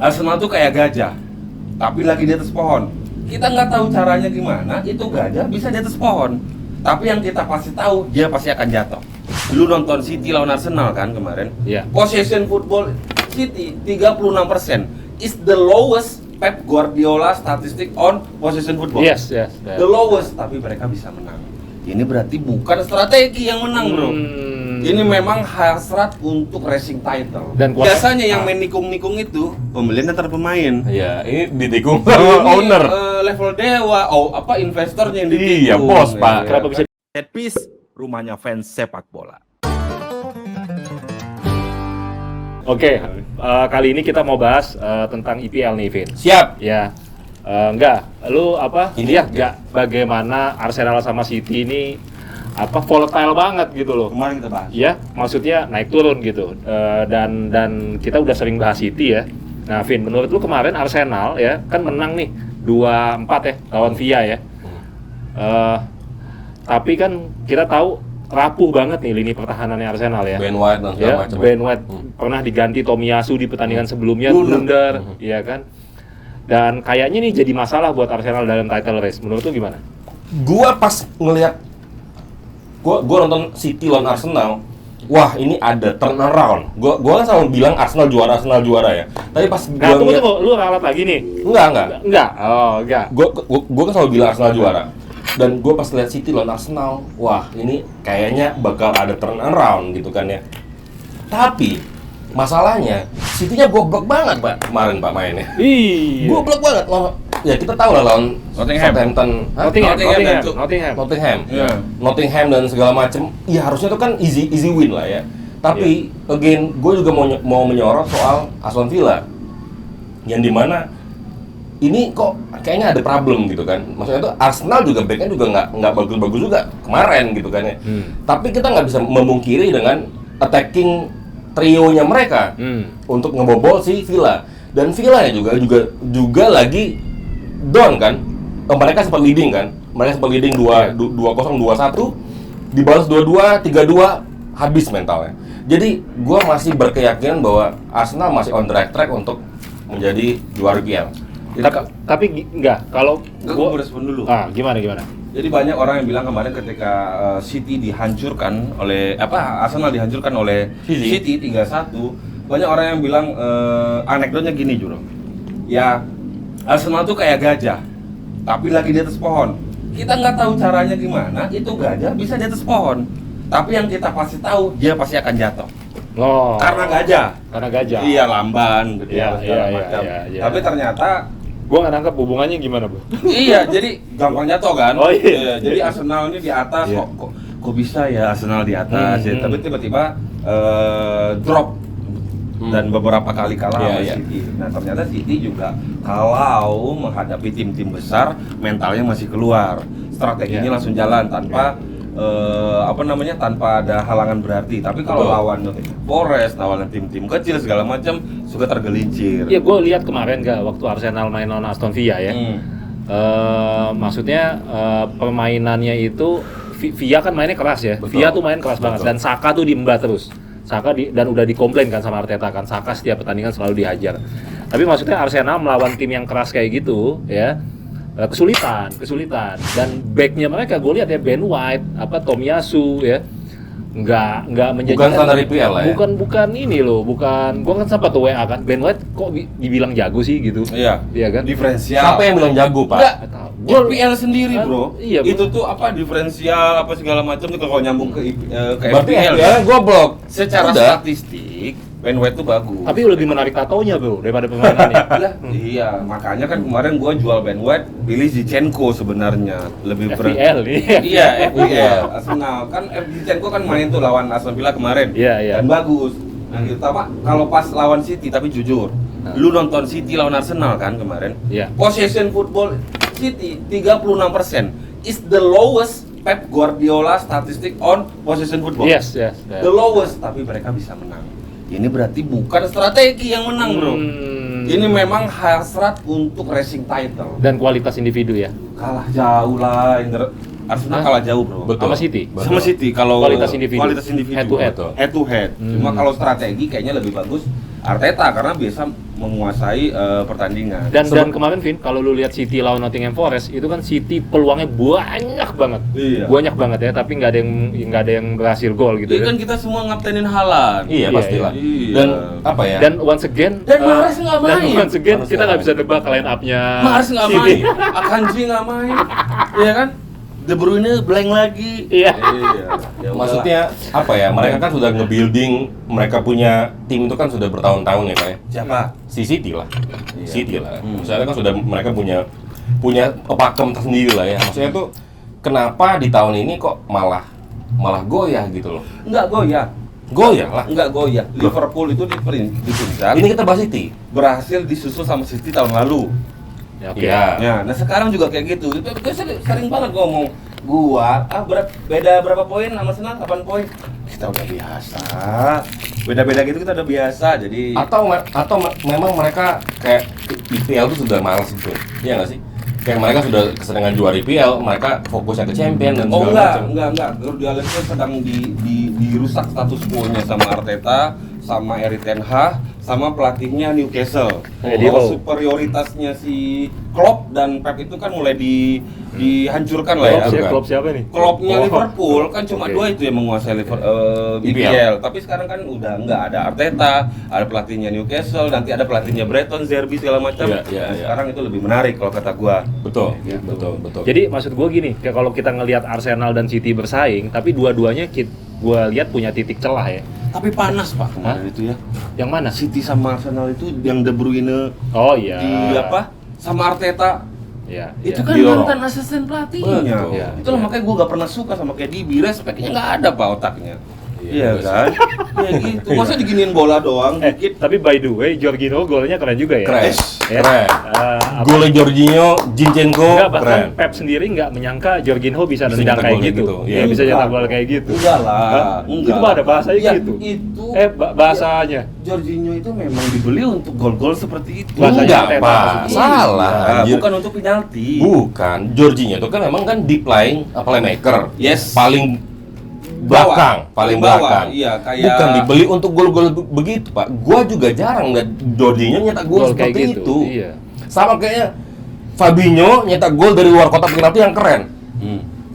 Arsenal tuh kayak gajah, tapi lagi di atas pohon. Kita nggak tahu caranya gimana, itu gajah bisa di atas pohon. Tapi yang kita pasti tahu, dia pasti akan jatuh. Lu nonton City lawan Arsenal kan kemarin? Iya. Possession football City 36% is the lowest Pep Guardiola statistik on possession football. Yes. The lowest, tapi mereka bisa menang. Ini berarti bukan strategi yang menang, bro. Ini memang hasrat untuk racing title. Dan biasanya yang main nikung-nikung itu pembelian antar pemain. Iya, ini ditikung Ini, sama owner. Level dewa, investornya yang ditikung. Iya, bos, Pak. Kenapa bisa Set piece, rumahnya fans sepak bola. Oke, kali ini kita mau bahas tentang IPL nih, Vin. Siap. Ya, enggak. Lu Ini lihat nggak bagaimana Arsenal sama City ini volatile banget gitu loh. Kemarin kita bahas. Ya, maksudnya naik turun gitu. Dan kita udah sering bahas City ya. Nah, Vin, menurut lu kemarin Arsenal ya kan menang nih 2-4 ya lawan Villa ya. Tapi kan kita tahu rapuh banget nih lini pertahanannya Arsenal ya. Ben White dan segala Ya, macam. Ben White pernah diganti Tomiyasu di pertandingan sebelumnya, blunder, iya kan. Dan kayaknya nih jadi masalah buat Arsenal dalam title race. Menurut lu gimana? Gua pas ngelihat gua nonton City lawan Arsenal, wah ini ada turnaround. Gua kan selalu bilang Arsenal juara ya. Tapi pas Nah, gua ngeliat, tunggu, lu ralat lagi nih. enggak. Enggak. Gua kan selalu bilang Arsenal juara. Dan gue pas lihat City lawan Arsenal, wah ini kayaknya bakal ada turnaround gitu kan ya. Tapi masalahnya City-nya goblok banget Pak kemarin Pak mainnya. Iya. Goblok banget lawan. Ya kita tahu lah lawan Nottingham. Southampton, Nottingham. Iya. Nottingham dan segala macem. Ya harusnya itu kan easy win lah ya. Tapi again gue juga mau menyorot soal Aston Villa yang dimana ini kok kayaknya ada problem gitu kan. Maksudnya tuh Arsenal juga backnya juga nggak bagus-bagus juga kemarin gitu kan ya. Tapi kita nggak bisa memungkiri dengan attacking trionya mereka untuk ngebobol si Villa. Dan Villa ya juga lagi down kan. Mereka sempat leading kan. Mereka sempat leading 2-0, 2-1, dibalas 2-2, 3-2, habis mentalnya. Jadi gua masih berkeyakinan bahwa Arsenal masih on the right track untuk menjadi juara IPL. Tapi enggak, kalau Gue respon dulu. gimana? Jadi banyak orang yang bilang kemarin ketika City dihancurkan oleh Arsenal dihancurkan oleh City 3-1, banyak orang yang bilang anekdotnya gini Juro. Ya Arsenal tuh kayak gajah, tapi lagi di atas pohon. Kita nggak tahu caranya gimana, itu gajah bisa di atas pohon. Tapi yang kita pasti tahu, dia pasti akan jatuh. Oh. Karena gajah. Iya, lamban gitu Iya, segala iya, macam. iya. Tapi ternyata Gua nggak nangkep hubungannya gimana, Bu? iya, jadi gampang jatuh kan. Oh, iya. Jadi Arsenal ini di atas, Iya. kok bisa ya Arsenal di atas ya. Tapi tiba-tiba drop dan beberapa kali kalah sama City. Nah ternyata City juga kalau menghadapi tim-tim besar mentalnya masih keluar, strateginya langsung jalan tanpa tanpa ada halangan berarti. Tapi kalau lawan Forest, lawan tim-tim kecil segala macam suka tergelincir. Iya, gue lihat kemarin waktu Arsenal main lawan Aston Villa ya. Maksudnya permainannya itu Villa kan mainnya keras ya. Villa tuh main keras banget dan Saka tuh diembat terus. Dan udah dikomplain kan sama Arteta kan, Saka setiap pertandingan selalu dihajar. Tapi maksudnya Arsenal melawan tim yang keras kayak gitu ya, kesulitan dan backnya mereka gue lihat ya Ben White, Tomiyasu ya, nggak menjadi bukan standar IPL lah ya. Bukan ini loh, bukan. Gua kan sempat tuh WA kan, Ben White kok dibilang jago sih gitu. Iya kan? Diferensial. Siapa yang bilang jago Pak? Enggak. Gua IPL sendiri bro. Iya, itu tuh diferensial segala macam tuh kalau nyambung ke Berarti FPL. FPL goblok. Secara Udah. statistik Ben White tuh bagus. Tapi lebih menarik tatonya bro daripada permainannya. Iya, makanya kan kemarin gua jual Ben White, pilih Zinchenko sebenarnya lebih FPL nih. Iya, FPL. Arsenal kan Zinchenko kan main tuh lawan Aston Villa kemarin. Iya. Dan bagus. Nah, gitu kalau pas lawan City, tapi jujur, lu nonton City lawan Arsenal kan kemarin? Iya. Possession football City 36% is the lowest Pep Guardiola statistik on possession football. Yes. The lowest, tapi mereka bisa menang. Ini berarti bukan strategi yang menang, bro. Ini memang hasrat untuk racing title. Dan kualitas individu ya. Kalah jauh lah, Arsenal kalah jauh, bro. Sama City. Sama City kalau Kualitas individu. Head to head. Betul. Head to head. Cuma kalau strategi kayaknya lebih bagus Arteta karena biasa menguasai pertandingan. Dan kemarin Vin, kalau lu lihat City lawan Nottingham Forest, itu kan City peluangnya banyak banget. Iya. Banyak banget ya, tapi nggak ada yang berhasil gol gitu Iya ya. kan kita semua ngaptenin Haaland. Iya, pastilah. Iya. Dan apa ya? Dan once again Mahrez nggak main. Dan once again Mahrez kita nggak nggak bisa tebak line up-nya Mahrez nggak City. main, Akanji nggak main, iya kan? De Bruyne blank lagi. Iya. Ya Maksudnya apa ya? Mereka kan sudah nge-building, mereka punya tim itu kan sudah bertahun-tahun ya, Pak ya. siapa? Si City lah. Iya. City lah. Misalnya kan sudah mereka punya pakem tersendiri lah ya. Maksudnya tuh kenapa di tahun ini kok malah goyah gitu loh. Enggak goyah. Goyah lah. Enggak goyah. Liverpool itu dipuncak Ini kita bahas City. berhasil disusul sama City tahun lalu. Ya, oke. Iya. Ya, nah sekarang juga kayak gitu. Gue sering banget ngomong, beda berapa poin sama Arsenal? 8 poin. Kita udah biasa. Beda-beda gitu kita udah biasa. Jadi Atau memang mereka kayak IPL itu sudah malas gitu. Iya nggak sih? Kayak mereka sudah kesenangan juara IPL, mereka fokusnya ke champion dan oh segala enggak, macam. Guardiola itu sedang dirusak status quo-nya sama Arteta, sama Erik ten Hag, sama pelatihnya Newcastle. Bahwa superioritasnya si Klopp dan Pep itu kan mulai dihancurkan lah ya. Klopp siapa nih? Kloppnya Oh, Liverpool kan cuma oke. dua itu yang menguasai IPL. Tapi sekarang kan udah enggak ada Arteta, ada pelatihnya Newcastle, nanti ada pelatihnya Brighton, Zerbi segala macam. Iya, iya, Nah, iya. sekarang itu lebih menarik kalau kata gua. Betul, Gitu. betul. Jadi maksud gue gini, kayak kalau kita ngelihat Arsenal dan City bersaing, tapi dua-duanya gue lihat punya titik celah ya. Tapi panas Pak kemarin itu ya. Yang mana? City sama Arsenal itu yang De Bruyne Oh iya. di apa? Sama Arteta. Iya. Itu iya. kan Didorong. mantan asisten pelatihnya. Betul. Iya, Itulah iya. makanya gue gak pernah suka sama KDB, respeknya nggak ada Pak otaknya. Iya Iya, kan? Ya gitu. Masa diginiin bola doang dikit. Tapi by the way, Jorginho golnya keren juga ya. Keren. Ya. Keren. Apa- Golnya Jorginho, Zinchenko, Enggak, bahkan keren. Pep sendiri nggak menyangka Jorginho bisa Bisa nendang nyetak kayak gol kayak gitu. gitu. Iya, Iya. bisa nyetak gol kayak gitu. Enggak lah. Hah? Enggak Itu mah ada bahasanya Ya, gitu. Itu Bahasanya. Jorginho itu memang dibeli untuk gol-gol seperti itu. Bahasanya Enggak, Arteta Pak. maksudnya. Salah, Iya, anjir. bukan untuk penalti. Bukan, Jorginho itu kan memang kan deep lying playmaker. Yes. Paling Bawah. belakang, paling Bawah, belakang. iya, kayak- Bukan dibeli untuk gol-gol begitu, Pak. Gua juga jarang lihat Jorginho nyetak gol Gol kayak seperti gitu, itu. iya. Sama kayaknya Fabinho nyetak gol dari luar kotak penalti yang keren.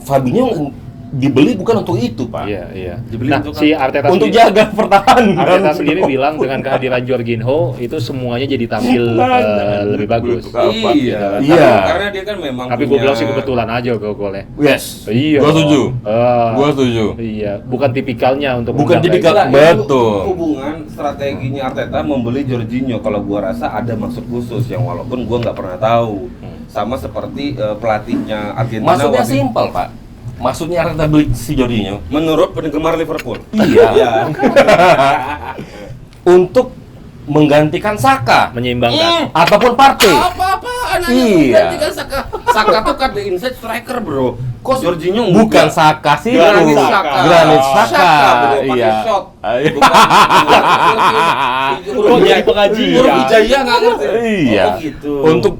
Fabinho dibeli bukan untuk itu, Pak. Iya, iya. Dibeli Nah, untuk si Arteta Untuk sendiri, jaga pertahanan. Arteta sendiri bilang dengan kehadiran Jorginho itu semuanya jadi tampil lebih bagus. Apa? Iya. Iya. Karena dia kan memang Tapi gue bilang sih kebetulan aja golnya. Yes. Iya. Gua setuju. Gua setuju. Iya, bukan tipikalnya untuk Bukan nendang tipikal. kayak Itulah, Betul. itu hubungan strateginya Arteta membeli Jorginho kalau gua rasa ada maksud khusus yang walaupun gua nggak pernah tahu. Sama seperti pelatihnya Argentina Maksudnya waktu- simpel, Pak. Maksudnya Arteta beli si Jorginho menurut penggemar Liverpool. Iya. untuk menggantikan Saka menyeimbangkan. ataupun Partey. Apa-apaan aja Iya. menggantikan Saka. Saka tuh kan the inside striker, Bro. Kok Jorginho Bukan enggak? Saka sih, Granit Bu. Saka. Granit Saka. bro, pakai Iya. shot. Iya. Kok jadi pengajian? Huruf Wijaya nggak ngerti. Iya. Oh, gitu. Untuk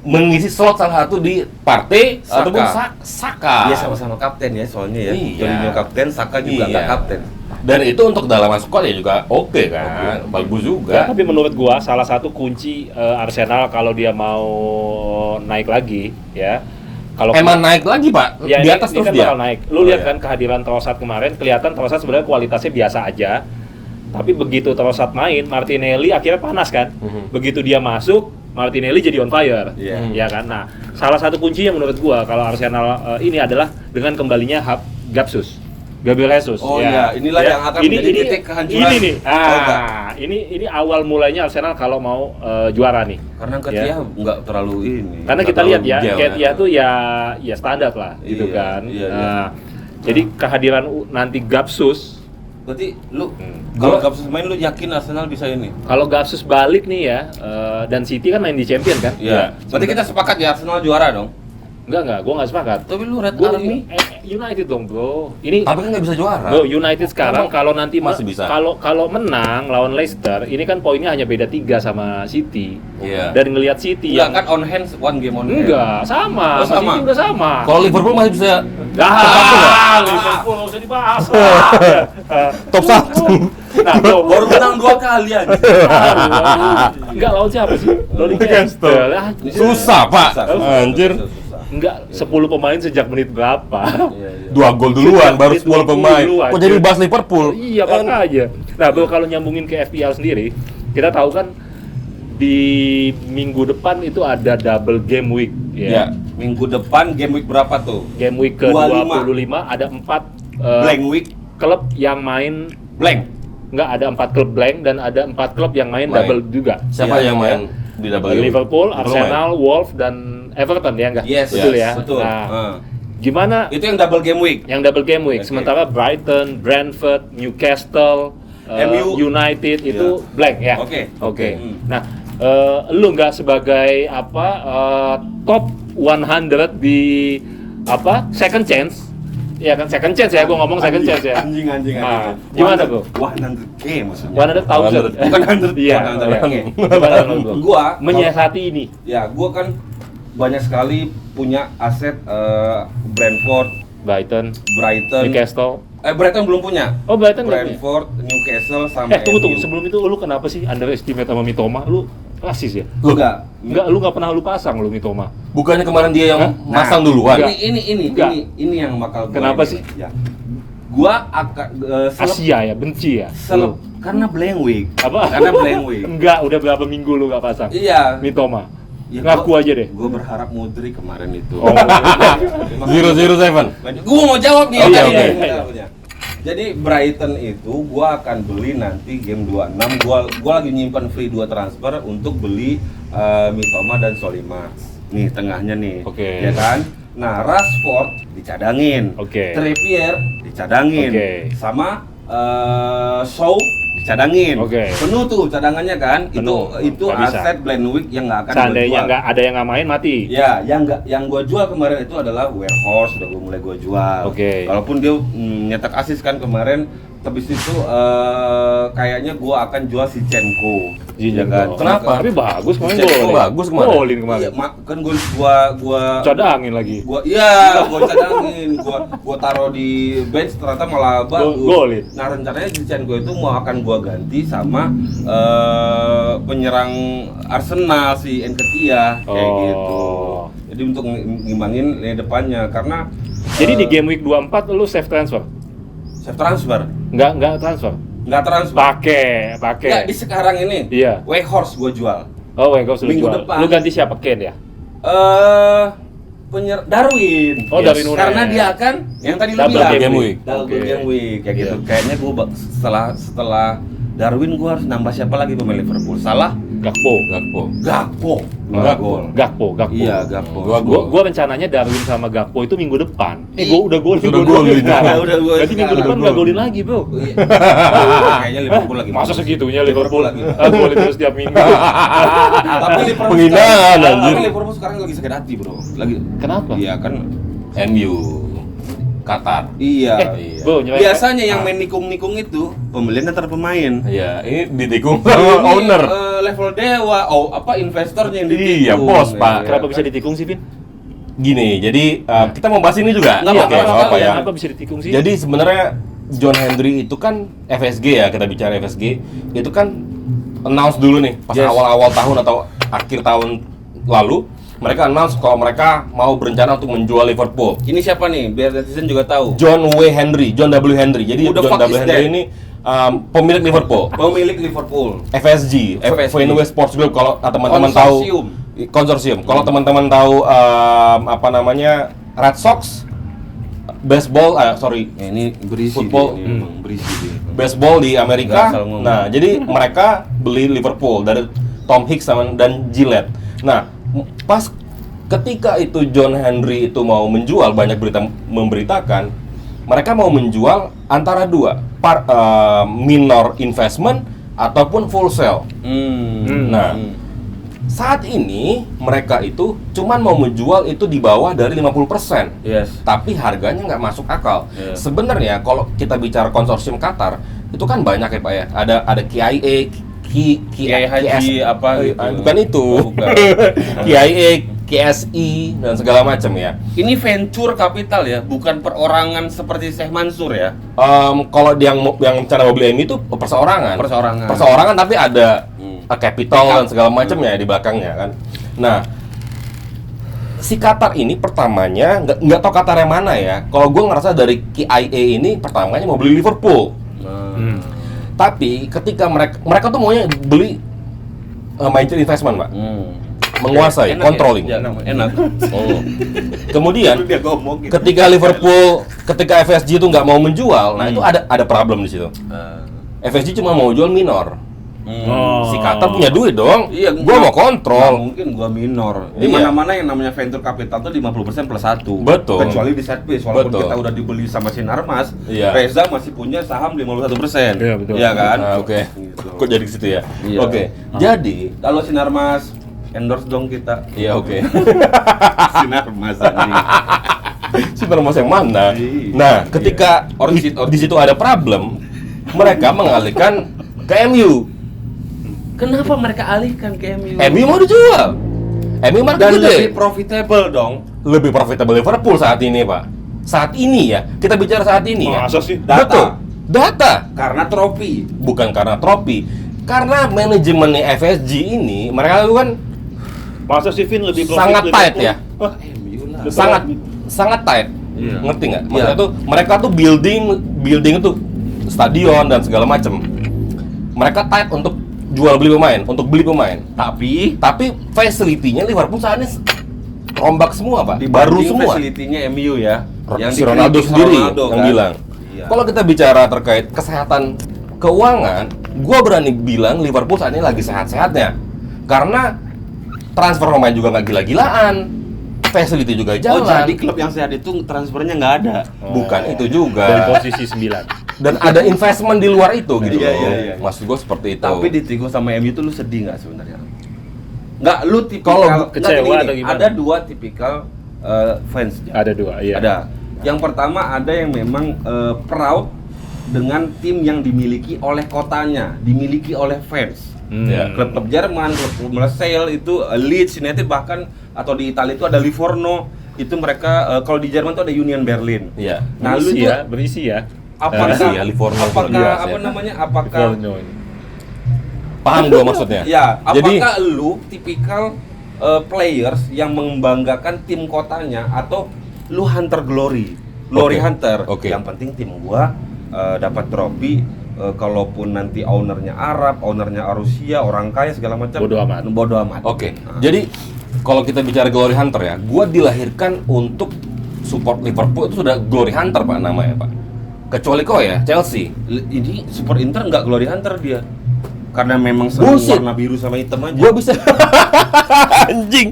mengisi slot salah satu di Partey Saka. ataupun Saka. Iya sama-sama kapten ya soalnya ya. Iya. Jorginho kapten, Saka juga nggak Iya. kapten. Dan itu untuk dalam squad ya juga oke kan, bagus Ya, juga. tapi menurut gua salah satu kunci Arsenal kalau dia mau naik lagi ya. Kalau Emang naik lagi, Pak, ya, di atas ini terus kan dia. bakal naik. Lu Oh, lihat iya. kan kehadiran Trossard kemarin, kelihatan Trossard sebenarnya kualitasnya biasa aja. Tapi begitu Trossard main, Martinelli akhirnya panas kan. Begitu dia masuk, Martinelli jadi on fire. Iya. Ya kan. Nah, salah satu kuncinya menurut gua kalau Arsenal ini adalah dengan kembalinya Gapsus. Gabriel Jesus. Oh iya, inilah yang akan menjadi titik kehancuran. Ini nih. Oh, enggak. Ini awal mulainya Arsenal kalau mau juara nih. Karena Ya. Ketia nggak terlalu ini. Karena Nggak kita lihat ya, terlalu gel, Ketia tuh ya standar lah, gitu Iya, kan. iya, iya. Nah, jadi kehadiran nanti Gapsus, Berarti lu Hmm. kalau Gua- Gapsus main lu yakin Arsenal bisa ini? kalau Gapsus balik nih ya, dan City kan main di Champion kan? Iya. Berarti kita sepakat ya Arsenal juara dong. Enggak, gua nggak sepakat. Tapi lu Red Gua Army. United dong, bro. Ini Tapi kan nggak bisa juara. Bro, United sekarang Emang kalau nanti masih bisa? kalau menang lawan Leicester, ini kan poinnya hanya beda 3 sama City. Iya. Dan ngelihat City Enggak yang kan on hand one game on hand. enggak sama, Oh, sama. City udah sama. Kalau Liverpool masih bisa Liverpool nggak usah dibahas. top 1. Nah, bro, Baru menang 2 kali aja. enggak lawan siapa sih? Newcastle. Ah, Susah, Pak. Anjir. enggak 10 pemain sejak menit berapa? Iya. 2 gol duluan, baru 10 pemain. duluan. Kok jadi bahas Liverpool? Iya, makanya. Nah, bro, kalau nyambungin ke FPL sendiri, kita tahu kan di minggu depan itu ada double game week Ya. Minggu depan game week berapa tuh? Game week ke-25 ada 4 Blank week, klub yang main blank. enggak, ada 4 klub blank dan ada 4 klub yang main Blank. double juga. Siapa Iya, yang main di double game? Liverpool, main? Arsenal, Wolves dan Everton ya enggak? Yes, Betul yes, ya. betul. Nah, gimana Itu yang double game week. yang double game week? Oke. Sementara Brighton, Brentford, Newcastle, MU. United itu Iya. blank ya. Oke. Hmm. Nah, lu nggak sebagai top 100 di second chance? Ya kan second chance ya, gua ngomong second chance ya. Anjing. Nah, gimana, bro? 100K maksudnya. 100,000. Bukan 100. Iya. 100K. Gimana menurut lu? Gua menyiasati ini. Ya, gua kan banyak sekali punya aset Brentford, Brighton, Brighton. Newcastle. Brighton belum punya. Oh, Brighton nggak punya? Brentford, Newcastle sama Tunggu. MU. Sebelum itu lu kenapa sih underestimate sama Mitoma? Lu rasis ya? Enggak. Lu nggak pernah lu pasang lu Mitoma. Bukannya kemarin dia yang Hah? masang Nah, duluan? Enggak. Ini yang bakal gua Kenapa ini. sih? Ya. Gua akan Asia ya, benci ya? karena blank week. Apa? Karena blank week. Enggak, udah berapa minggu lu nggak pasang? Iya. Mitoma. Ya, Ngaku aja deh. Gue berharap Mudrik kemarin itu. Oh. 007. Gue mau jawab nih. Oke, tadi oke. nih, jawabnya. Jadi Brighton itu gue akan beli nanti game 26. Gue lagi nyimpan free 2 transfer untuk beli Mitoma dan Solimax. Nih tengahnya nih. Oke. Ya kan? Nah, Rashford dicadangin. Oke. Trippier dicadangin. Oke. Sama Shaw dicadangin. Oke. Penuh tuh cadangannya kan? Penuh. Itu Nggak bisa. aset Blank Week yang nggak akan gua Seandainya jual. nggak ada yang nggak main mati. Ya, yang gua jual kemarin itu adalah Werehorse, udah mulai gua jual. Oke. Walaupun dia nyetak asis kan kemarin, habis itu kayaknya gua akan jual si Cenko. Ya kan? Kenapa? Tapi bagus kemarin Cek, golin. bagus kemarin. Golin kemarin. Iya, kan gua Cadangin lagi. gua cadangin, gua taruh di bench ternyata malah bagus. Golin. Nah, rencananya si Cenko itu mau akan gua ganti sama penyerang Arsenal si Nketiah kayak Oh. gitu. Jadi untuk ngimbangin lini depannya karena Jadi di game week 24 lu save transfer? save transfer, Nggak transfer. nggak transfer. Pakai. Nggak, di sekarang ini. Iya. Weghorst gua jual. Oh, Weghorst lu Minggu jual. depan. Lu ganti siapa? Ken ya? Darwin. Oh, Yes. Darwin Núñez. Karena dia akan yang tadi lu Double bilang game week. double Oke. game week kayak gitu. Iya. Kayaknya gua setelah Darwin gua harus nambah siapa lagi pemain Liverpool? Salah? Gakpo. Gakpo. Gakpo. Gakpo. Iya, Gakpo. Gua rencananya Darwin sama Gakpo itu minggu depan. Gua udah golin. Sudah gua golin. sekarang. Udah golin Berarti minggu sekarang. depan nggak golin lagi, bro. Iya. Kayaknya Liverpool lagi. Masa bagus. segitunya Liverpool lagi. golin terus tiap minggu. Tapi Liverpool Penghinaan, sekarang- anjir. Tapi Liverpool sekarang lagi sakit hati, bro. Lagi. Kenapa? Iya kan. MU Qatar. Iya. Bro, nyerempet. Biasanya yang main nikung-nikung itu pembelian antar pemain. Iya, ini ditikung sama Ini, owner. level dewa, investornya yang ditikung. Iya, bos, Pak. Kenapa bisa ditikung sih, Vin? Gini, jadi kita mau bahas ini juga. Nggak Oke, apa-apa, nggak apa ya. Kenapa bisa ditikung sih? Jadi sebenarnya John Henry itu kan FSG ya, kita bicara FSG, itu kan announce dulu nih pas Yes. awal-awal tahun atau akhir tahun lalu, mereka announce kalau mereka mau berencana untuk menjual Liverpool. Ini siapa nih? Biar netizen juga tahu. John W. Henry, John W. Henry. Jadi Who the John fuck W. is Henry that? ini pemilik Liverpool. Pemilik Liverpool. FSG, FSG. Fenway Sports Group. Kalau teman-teman tahu Konsorsium. konsorsium. Kalau teman-teman tahu apa namanya Red Sox, baseball, Ya, ini berisi Football. dia, ini emang berisi dia. baseball di Nggak Amerika. asal ngomong. Nah, jadi mereka beli Liverpool dari Tom Hicks dan Gillette. Nah, pas ketika itu John Henry itu mau menjual, banyak berita memberitakan mereka mau menjual antara dua, minor investment ataupun full sale. Nah, saat ini mereka itu cuman mau menjual itu di bawah dari 50%. Yes. Tapi harganya nggak masuk akal. Iya. Sebenarnya kalau kita bicara konsorsium Qatar itu kan banyak ya Pak ya. Ada KIA, Kiai Haji apa gitu. bukan itu. Oh, bukan. KIA, KSI dan segala macam ya. Ini venture capital ya, bukan perorangan seperti Syekh Mansur ya. Kalau yang cara mau beli MU itu perseorangan. Perseorangan tapi ada capital dan segala macamnya di belakangnya kan. Nah, si Qatar ini pertamanya nggak tahu Qatar yang mana ya. Kalau gue ngerasa dari KIA ini pertamanya mau beli Liverpool. Tapi ketika mereka tuh maunya beli major investment, Pak. Menguasai, controlling. Ya, enak. Kemudian Dia ngomong gitu. ketika Liverpool, ketika FSG itu nggak mau menjual, nah itu ada problem di situ. FSG cuma mau jual minor. Si Qatar punya duit dong. Iya, gua mau kontrol. Mungkin gua minor. Di Iya. mana-mana yang namanya venture capital tuh 50% plus 1. Betul. Kecuali di set piece, walaupun Betul. kita udah dibeli sama Sinarmas, Iya. Reza masih punya saham 51%. Iya, betul. Iya kan? Nah, oke. Gitu. Kok jadi ke situ ya? Iya. Oke. Jadi, Kalau Sinarmas endorse dong kita. iya oke. Sinarmas anjing. Si Mas yang mana? Iya. Nah, ketika Orchid. di situ ada problem, mereka mengalihkan ke MU. Kenapa mereka alihkan ke MU? MU mau dijual. MU market Dan gede. lebih profitable dong. Lebih profitable Liverpool saat ini, Pak. Saat ini ya, kita bicara saat ini ya. Masa sih? Data. Betul. Data. Karena trofi. Bukan karena trofi. Karena manajemennya FSG ini, mereka itu kan Masa sih Vin lebih profit sangat Liverpool? tight ya. Wah, MU lah. Sangat tight. Iya. Ngerti nggak? Maksudnya Iya. tuh mereka tuh building itu stadion dan segala macam. Mereka tight untuk jual beli pemain, untuk beli pemain. Tapi facility-nya Liverpool saat ini rombak semua, Pak. Baru semua. Facility-nya MU ya. Si Ronaldo dikritik sendiri Ronaldo, yang kan? bilang. Iya. Kalau kita bicara terkait kesehatan keuangan, gua berani bilang Liverpool saat ini lagi sehat-sehatnya. Karena transfer pemain juga nggak gila-gilaan, facility juga jalan. Oh, jadi klub yang sehat itu transfernya nggak ada. Bukan itu juga. Dari posisi 9. Dan ada investment di luar itu gitu Iya, loh. iya, iya. Maksud gue seperti itu. Tapi ditikung sama MU itu lu sedih nggak sebenarnya? Nggak, lu tipikal. Kalau nggak, kecewa gini, atau gimana? Ada dua tipikal fans. Ada 2, iya. Ada. Yang pertama ada yang memang proud dengan tim yang dimiliki oleh kotanya, dimiliki oleh fans. Ya. Klub-klub Jerman, klub Marseille itu Leeds United bahkan atau di Italia itu ada Livorno. Itu mereka kalau di Jerman itu ada Union Berlin. Iya. Nah, lu berisi itu ya, berisi ya. Berisi ya, Livorno, apakah Livorno, apa ya. namanya? Apakah Livorno ini. Paham gue maksudnya. ya, Jadi apakah lu tipikal players yang membanggakan tim kotanya atau lu hunter glory Oke. hunter? Oke. Yang penting tim gua dapat trofi. Kalaupun nanti ownernya Arab, ownernya Rusia, orang kaya segala macam, Bodo amat. Bodo amat. Oke. Nah. Jadi kalau kita bicara Glory Hunter ya, gue dilahirkan untuk support Liverpool itu sudah Glory Hunter Pak namanya Pak. Kecuali kok ya Chelsea. Ini Super Inter nggak glory hunter dia, karena memang sering Bullshit. warna biru sama hitam aja. Gue bisa anjing.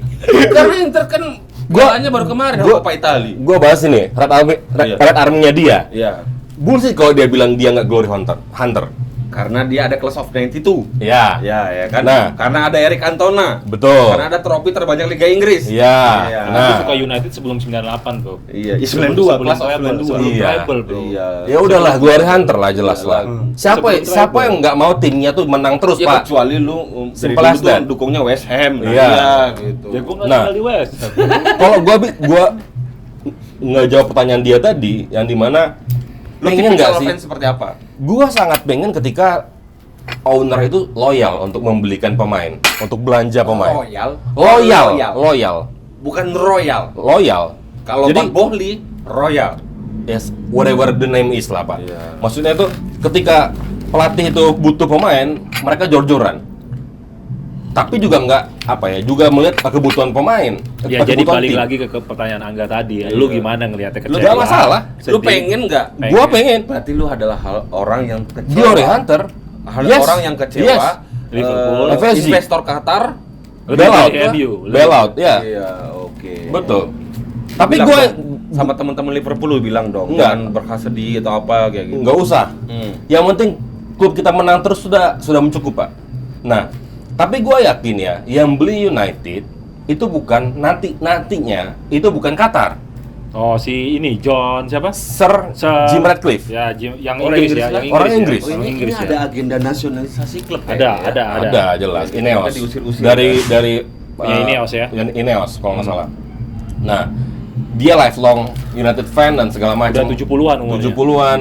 Karena Inter kan golanya baru kemarin gua- Coppa Italia. Gue bahas ini Iya. Red Army-nya dia. Iya. Bullshit kalau dia bilang dia nggak Glory Hunter. Karena dia ada Class of 92. Ya. Ya kan. Nah. Karena ada Eric Cantona. Betul. Karena ada trofi terbanyak Liga Inggris. Iya. Iya. Aku Nah. suka United sebelum 98 tuh. Iya, Sebelum 92, Class of treble, 92. sebelum Iya. treble, bro. Iya. Ya udahlah Glory Hunter lah jelas Iya lah. lah. Siapa Sebelum siapa treble. yang nggak mau timnya tuh menang terus Ya, Pak? kecuali lu dari Simple dulu as tuh that. dukungnya West Ham. Nah, Iya. gitu. Ya gua nggak Nah. tinggal di West. Kalau gua nggak jawab pertanyaan dia tadi, yang dimana Lu pengen nggak tipikal sih? fans seperti apa? Gua sangat pengen ketika owner itu loyal untuk membelikan pemain, untuk belanja pemain. Loyal. Bukan royal. Loyal. Kalau Jadi- Pak Bohli royal. Yes, whatever the name is lah Pak. Iya. Maksudnya itu ketika pelatih itu butuh pemain, mereka jor-joran. Tapi juga nggak apa ya, juga melihat kebutuhan pemain. Ya jadi kebutuhan balik tim. lagi ke pertanyaan Angga tadi ya. Lu Iya. gimana ngelihatnya Lu kecewa? nggak masalah. Lu pengen nggak? Gua pengen. Berarti lu adalah orang yang kecewa. Glory Hunter. Orang yang kecewa. Yes. Liverpool, FSG. Investor Qatar. Lebih Bail out. dari MU. Bail out, ya. Iya, oke. Betul. Tapi Bilang gue dong, sama teman-teman Liverpool lu bilang dong, Nggak. jangan berkasa sedih atau apa kayak gitu. nggak usah. Hmm. Yang penting klub kita menang terus sudah mencukup Pak. Nah, tapi gue yakin ya, yang beli United itu bukan nantinya itu bukan Qatar. Oh si ini John siapa? Sir Sir- Jim Ratcliffe. Ya yang Orang Inggris Inggris ya, lah. yang Orang ya. Inggris. Oh, Orang ini Inggris ya. ada agenda nasionalisasi klub Ada, kayaknya ya. ada. Ada jelas. Kita Ineos. diusir-usir, Dari ya. dari Punya Ineos ya? Ineos kalau nggak salah. Nah, dia lifelong United fan dan segala macam. Udah 70-an umurnya. 70-an.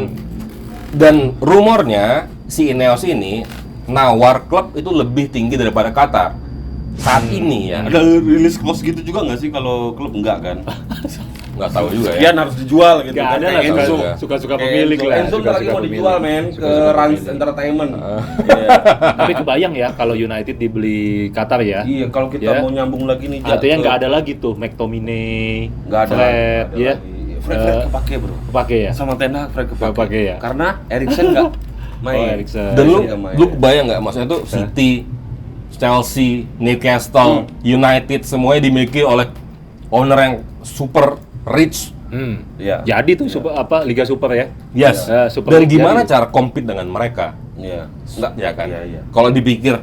Dan rumornya si Ineos ini nawar klub itu lebih tinggi daripada Qatar saat ini ya. Ada rilis clause gitu juga nggak sih kalau klub enggak kan? Nggak tahu juga ya. Sekian harus dijual gitu Nggak kan. ada Kayak lah, Enzo. suka-suka Kayak pemilik lah. Enzo ntar lagi mau pemilik. dijual men ke Suka-suka Rans pemilik. Entertainment. Iya. Tapi kebayang ya kalau United dibeli Qatar ya. Iya, kalau kita Ya. mau nyambung lagi nih Artinya nggak ada lagi tuh McTominay, nggak ada. Fred, Nggak ada ya. lagi. Fred kepake bro. Kepake ya. Sama Ten Hag Fred kepake. Kepake ya. Karena Eriksen nggak main. Oh, Eriksen. Dan lu, Nggak main. lu kebayang nggak maksudnya tuh City, Chelsea, Newcastle, United semuanya dimiliki oleh owner yang super rich. Iya. Jadi tuh Liga Super ya. Yes. Super Dan League gimana jadi. cara compete dengan mereka? Iya. Enggak Ya kan? Iya, iya. Kalau dipikir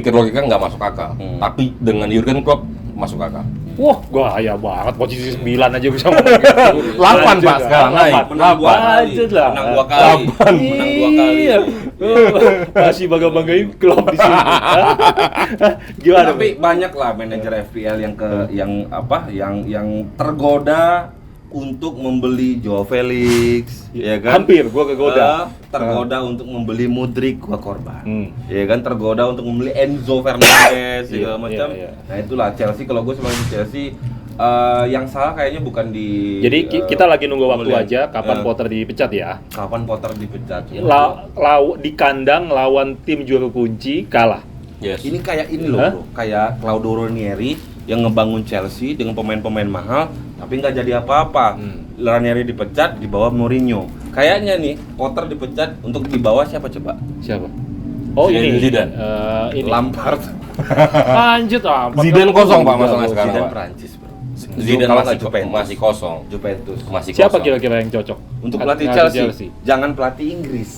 logika nggak masuk akal. Tapi dengan Jurgen Klopp masuk akal. Wah, gaya banget posisi 9 aja bisa ngomong gitu. 8 Pak sekarang naik. Menang 2 kali. Lanjut lah. Menang 2 kali. Menang 2 kali. Iya. Masih bangga-banggain klub di sini. Gimana? Tapi banyak lah manajer FPL yang tergoda untuk membeli Joao Felix, ya kan? Hampir gua kegoda. Tergoda untuk membeli Mudryk, gua korban. Ya kan, tergoda untuk membeli Enzo Fernandez segala macam. iya. Nah, itulah Chelsea. Kalau gue sebagai Chelsea yang salah kayaknya bukan di Jadi kita lagi nunggu waktu pembelian. aja kapan Potter dipecat ya. Kapan Potter dipecat? Di kandang lawan tim juru kunci kalah. Yes. Ini kayak ini loh, Hah? bro. Kayak Claudio Ranieri yang ngebangun Chelsea dengan pemain-pemain mahal, tapi nggak jadi apa-apa. Ranieri dipecat, di bawah Mourinho. Kayaknya nih, Potter dipecat untuk di bawah siapa coba? Siapa? Oh ini Zidane. Ini. Lampard. Lanjut apa? Zidane kosong Pak masalahnya sekarang. Zidane Pak. Prancis, bro. Zidane Kalau masih, nggak Juventus. masih kosong. Juventus. Masih Siapa kosong. kira-kira yang cocok Untuk Nggak- pelatih nggak Chelsea, jangan pelatih Inggris.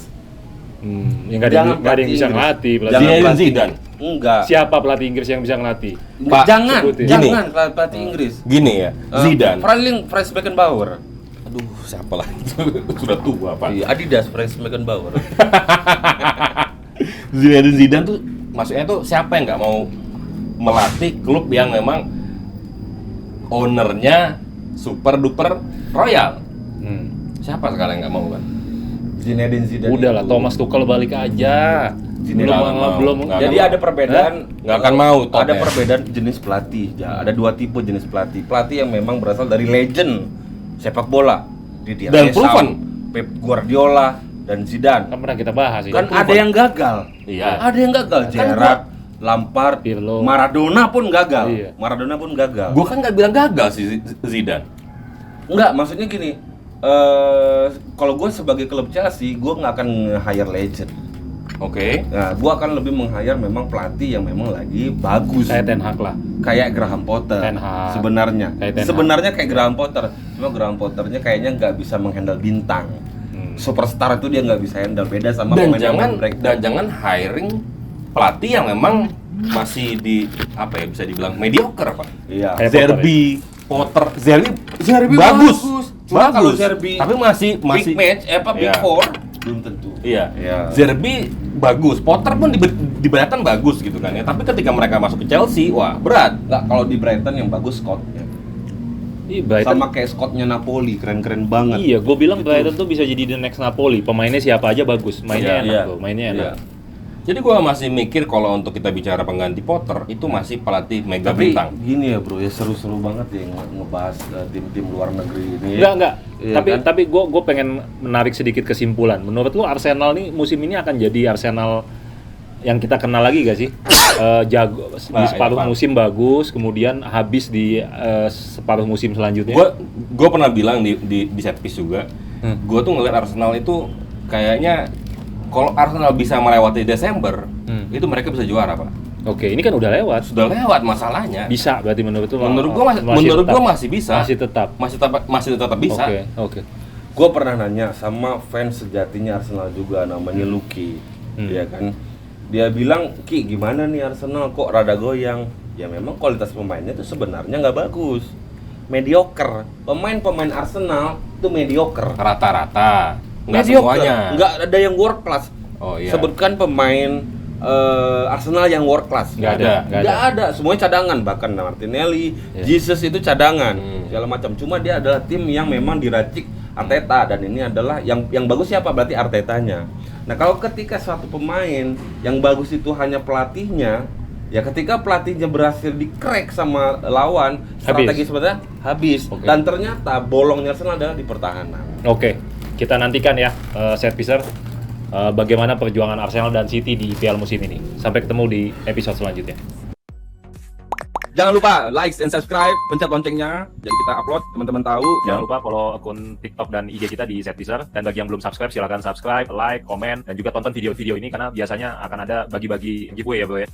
Ya nggak ada yang bisa Inggris. ngelatih pelatih. Jangan Zinedine pelatih- Zidane. Enggak. Siapa pelatih Inggris yang bisa ngelatih? Pak, jangan, sebutin. jangan pelatih Inggris. Gini ya, Zidane. Franz Beckenbauer. Aduh, siapa lah itu? Sudah tua Pak. Iya, Adidas Franz Beckenbauer. Zinedine Zidane tuh maksudnya tuh siapa yang nggak mau melatih klub yang memang ownernya super duper royal? Siapa sekarang yang nggak mau kan? Zinedine Zidane. Udah lah, itu- Thomas Tuchel balik aja. Nggak mau. Belum. Nggak Jadi mau. ada perbedaan, Nggak akan mau, top ada ya. perbedaan jenis pelatih. Ya, ada 2 tipe jenis pelatih. Pelatih yang memang berasal dari legend sepak bola. Didier Dan Deschamps, proven. Pep Guardiola dan Zidane. Kan pernah kita bahas ini. Kan ada yang gagal. Iya. Ada yang gagal. Gerrard, Lampard, Pirlo. Maradona pun gagal. Iya. Maradona pun gagal. Gue kan nggak bilang gagal sih Zidane. Enggak, maksudnya gini. Kalau gue sebagai klub Chelsea, gue nggak akan nge-hire legend. Oke. Nah, gue akan lebih meng-hire memang pelatih yang memang lagi bagus. Kayak Ten Hag lah. Kayak Graham Potter Ten Hag. sebenarnya. Kayak Ten Hag. Sebenarnya kayak Graham Potter. Cuma Graham Potternya kayaknya nggak bisa menghandle bintang. Superstar itu dia nggak bisa handle, beda sama Dan pemain-pemain jangan hiring pelatih yang memang masih di apa ya bisa dibilang mediocre Pak. Iya. Kayak Zerbi, Potter, Zerbi Zerbi bagus. Cuma kalau Zerbi tapi masih big match, big Iya. four belum tentu. Iya. Iya. Zerbi bagus, Potter pun di Brighton bagus gitu kan ya. Tapi ketika mereka masuk ke Chelsea, wah berat. Nggak, kalau di Brighton yang bagus Scottnya. Iya, Brighton. Sama kayak Scottnya Napoli, keren-keren banget. Iya, gue bilang Brighton tuh bisa jadi the next Napoli. Pemainnya siapa aja bagus, mainnya Iya, enak iya. tuh, mainnya enak. Iya. Jadi gua masih mikir kalau untuk kita bicara pengganti Potter itu masih pelatih mega Tapi bintang. gini ya bro, ya seru-seru banget ya ngebahas tim-tim luar negeri ini. Enggak. Iya tapi kan? gue pengen menarik sedikit kesimpulan. Menurut lu Arsenal nih musim ini akan jadi Arsenal yang kita kenal lagi gak sih? Jago di Nah, separuh iya, Pak. musim bagus, kemudian habis di separuh musim selanjutnya. Gua pernah bilang di set piece juga. Gua tuh ngeliat Arsenal itu kayaknya kalau Arsenal bisa melewati Desember, itu mereka bisa juara, Pak. Oke, ini kan udah lewat. Sudah lewat masalahnya. Bisa berarti menurut lu? Menurut gua masih bisa. Masih tetap bisa. Oke. Gue pernah nanya sama fans sejatinya Arsenal juga, namanya Lucky, ya kan. Dia bilang, Ki gimana nih Arsenal kok rada goyang? Ya memang kualitas pemainnya tuh sebenarnya nggak bagus, mediocre. Pemain-pemain Arsenal tuh mediocre. Rata-rata. Nggak Mediocre. semuanya. Nggak ada yang world class. Oh iya. Sebutkan pemain Arsenal yang world class. Nggak ada. Nggak ada. Semuanya cadangan, bahkan Martinelli, Jesus itu cadangan, segala macam. Cuma dia adalah tim yang memang diracik Arteta, dan ini adalah yang bagus siapa? Berarti Artetanya. Nah, kalau ketika suatu pemain yang bagus itu hanya pelatihnya, ya ketika pelatihnya berhasil di-crack sama lawan, strategi sebenarnya habis. Oke. Dan ternyata bolongnya Arsenal adalah di pertahanan. Oke, kita nantikan ya set piecer bagaimana perjuangan Arsenal dan City di IPL musim ini. Sampai ketemu di episode selanjutnya. Jangan lupa like and subscribe, pencet loncengnya, jadi kita upload teman-teman tahu. Jangan lupa follow akun TikTok dan IG kita di set piecer. Dan bagi yang belum subscribe, silakan subscribe, like, komen, dan juga tonton video-video ini karena biasanya akan ada bagi-bagi giveaway ya bro ya.